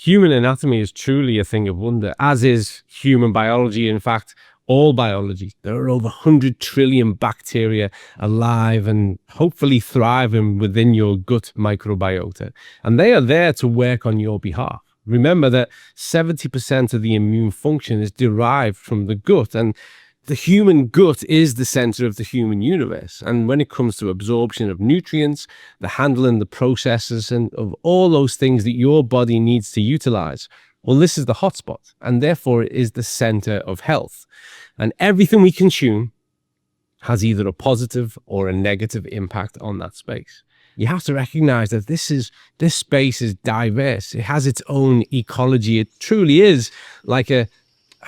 Human anatomy is truly a thing of wonder, as is human biology. In fact, all biology. There are over 100 trillion bacteria alive and hopefully thriving within your gut microbiota. And they are there to work on your behalf. Remember that 70% of the immune function is derived from the gut, and the human gut is the center of the human universe. And when it comes to absorption of nutrients, the handling, the processes, and of all those things that your body needs to utilize, well, this is the hotspot, and therefore it is the center of health. And everything we consume has either a positive or a negative impact on that space. You have to recognize that this space is diverse. It has its own ecology. It truly is like a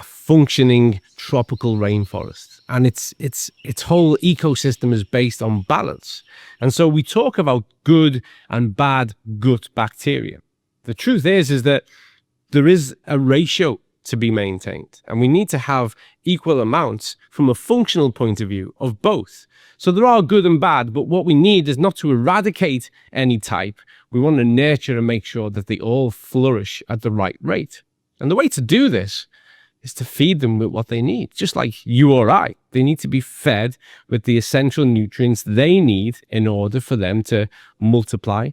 functioning tropical rainforest, and its whole ecosystem is based on balance. And so we talk about good and bad gut bacteria. The truth is that there is a ratio to be maintained, and we need to have equal amounts from a functional point of view of both. So there are good and bad, but what we need is not to eradicate any type. We want to nurture and make sure that they all flourish at the right rate. And the way to do this is to feed them with what they need. Just like you or I, they need to be fed with the essential nutrients they need in order for them to multiply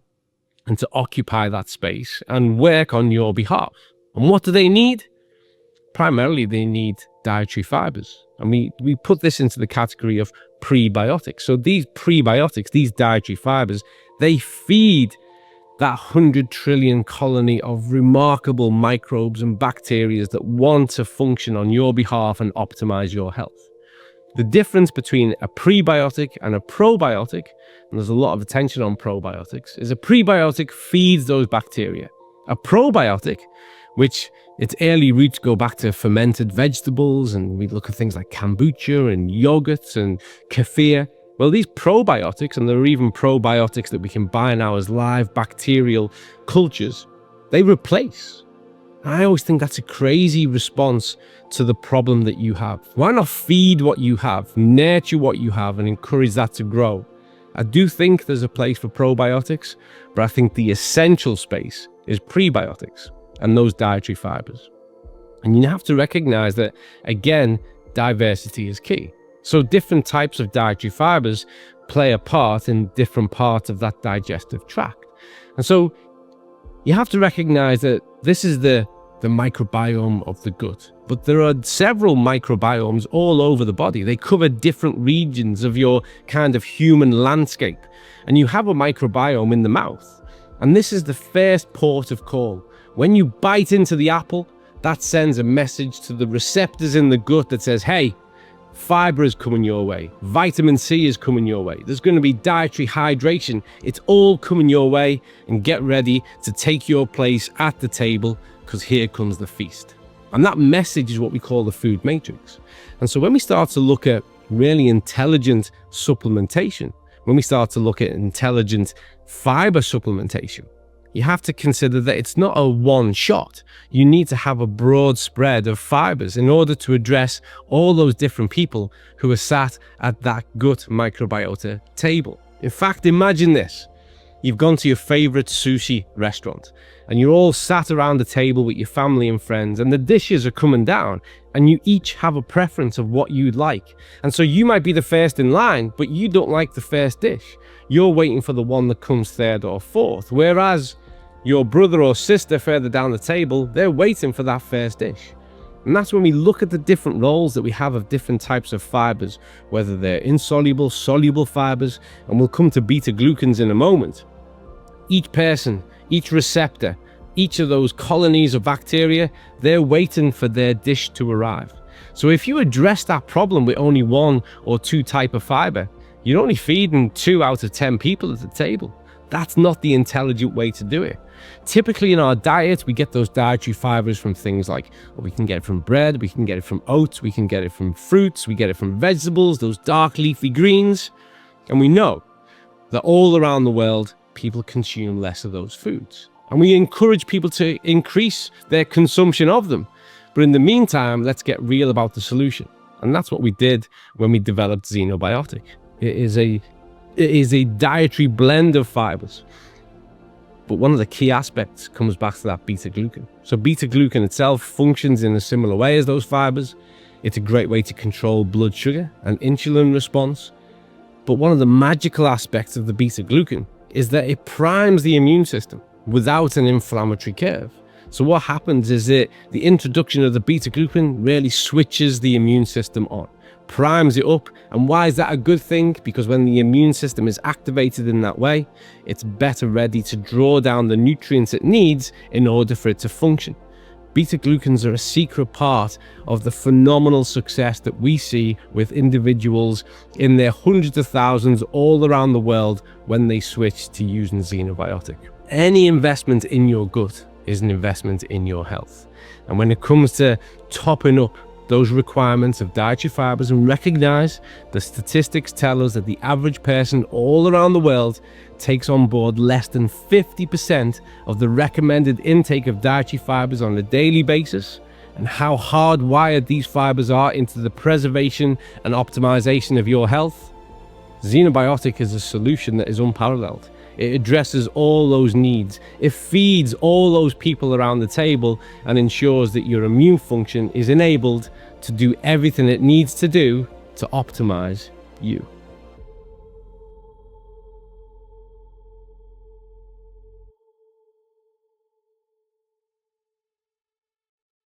and to occupy that space and work on your behalf. And what do they need? Primarily, they need dietary fibers. And we put this into the category of prebiotics. So these prebiotics, these dietary fibers, they feed that 100 trillion colony of remarkable microbes and bacteria that want to function on your behalf and optimize your health. The difference between a prebiotic and a probiotic, and there's a lot of attention on probiotics, is a prebiotic feeds those bacteria. A probiotic, which its early roots go back to fermented vegetables, and we look at things like kombucha and yogurts and kefir. Well, these probiotics, and there are even probiotics that we can buy now as live bacterial cultures, they replace. I always think that's a crazy response to the problem that you have. Why not feed what you have, nurture what you have, and encourage that to grow? I do think there's a place for probiotics, but I think the essential space is prebiotics and those dietary fibers. And you have to recognize that, again, diversity is key. So different types of dietary fibers play a part in different parts of that digestive tract. And so you have to recognize that this is the microbiome of the gut. But there are several microbiomes all over the body. They cover different regions of your kind of human landscape. And you have a microbiome in the mouth. And this is the first port of call. When you bite into the apple, that sends a message to the receptors in the gut that says, hey, fiber is coming your way. Vitamin C is coming your way. There's going to be dietary hydration. It's all coming your way, and get ready to take your place at the table, because here comes the feast. And that message is what we call the food matrix. And so when we start to look at really intelligent supplementation, when we start to look at intelligent fiber supplementation, you have to consider that it's not a one shot. You need to have a broad spread of fibers in order to address all those different people who are sat at that gut microbiota table. In fact, imagine this. You've gone to your favorite sushi restaurant and you're all sat around the table with your family and friends, and the dishes are coming down and you each have a preference of what you'd like. And so you might be the first in line, but you don't like the first dish. You're waiting for the one that comes third or fourth, whereas your brother or sister further down the table, they're waiting for that first dish. And that's when we look at the different roles that we have of different types of fibers, whether they're insoluble, soluble fibers, and we'll come to beta-glucans in a moment. Each person, each receptor, each of those colonies of bacteria, they're waiting for their dish to arrive. So if you address that problem with only one or two type of fiber, you're only feeding 2 out of 10 people at the table. That's not the intelligent way to do it. Typically in our diet, we get those dietary fibers from things like, well, we can get it from bread, we can get it from oats, we can get it from fruits, we get it from vegetables, those dark leafy greens. And we know that all around the world, people consume less of those foods. And we encourage people to increase their consumption of them. But in the meantime, let's get real about the solution. And that's what we did when we developed Zinobiotic. It is a dietary blend of fibers. But one of the key aspects comes back to that beta-glucan. So beta-glucan itself functions in a similar way as those fibers. It's a great way to control blood sugar and insulin response. But one of the magical aspects of the beta-glucan is that it primes the immune system without an inflammatory curve. So what happens is that the introduction of the beta-glucan really switches the immune system on, primes it up. And why is that a good thing? Because when the immune system is activated in that way, it's better ready to draw down the nutrients it needs in order for it to function. Beta-glucans are a secret part of the phenomenal success that we see with individuals in their hundreds of thousands all around the world when they switch to using Zinobiotic. Any investment in your gut is an investment in your health. And when it comes to topping up those requirements of dietary fibers, and recognize the statistics tell us that the average person all around the world takes on board less than 50% of the recommended intake of dietary fibers on a daily basis, and how hardwired these fibers are into the preservation and optimization of your health, Zinobiotic is a solution that is unparalleled. It addresses all those needs. It feeds all those people around the table and ensures that your immune function is enabled to do everything it needs to do to optimize you.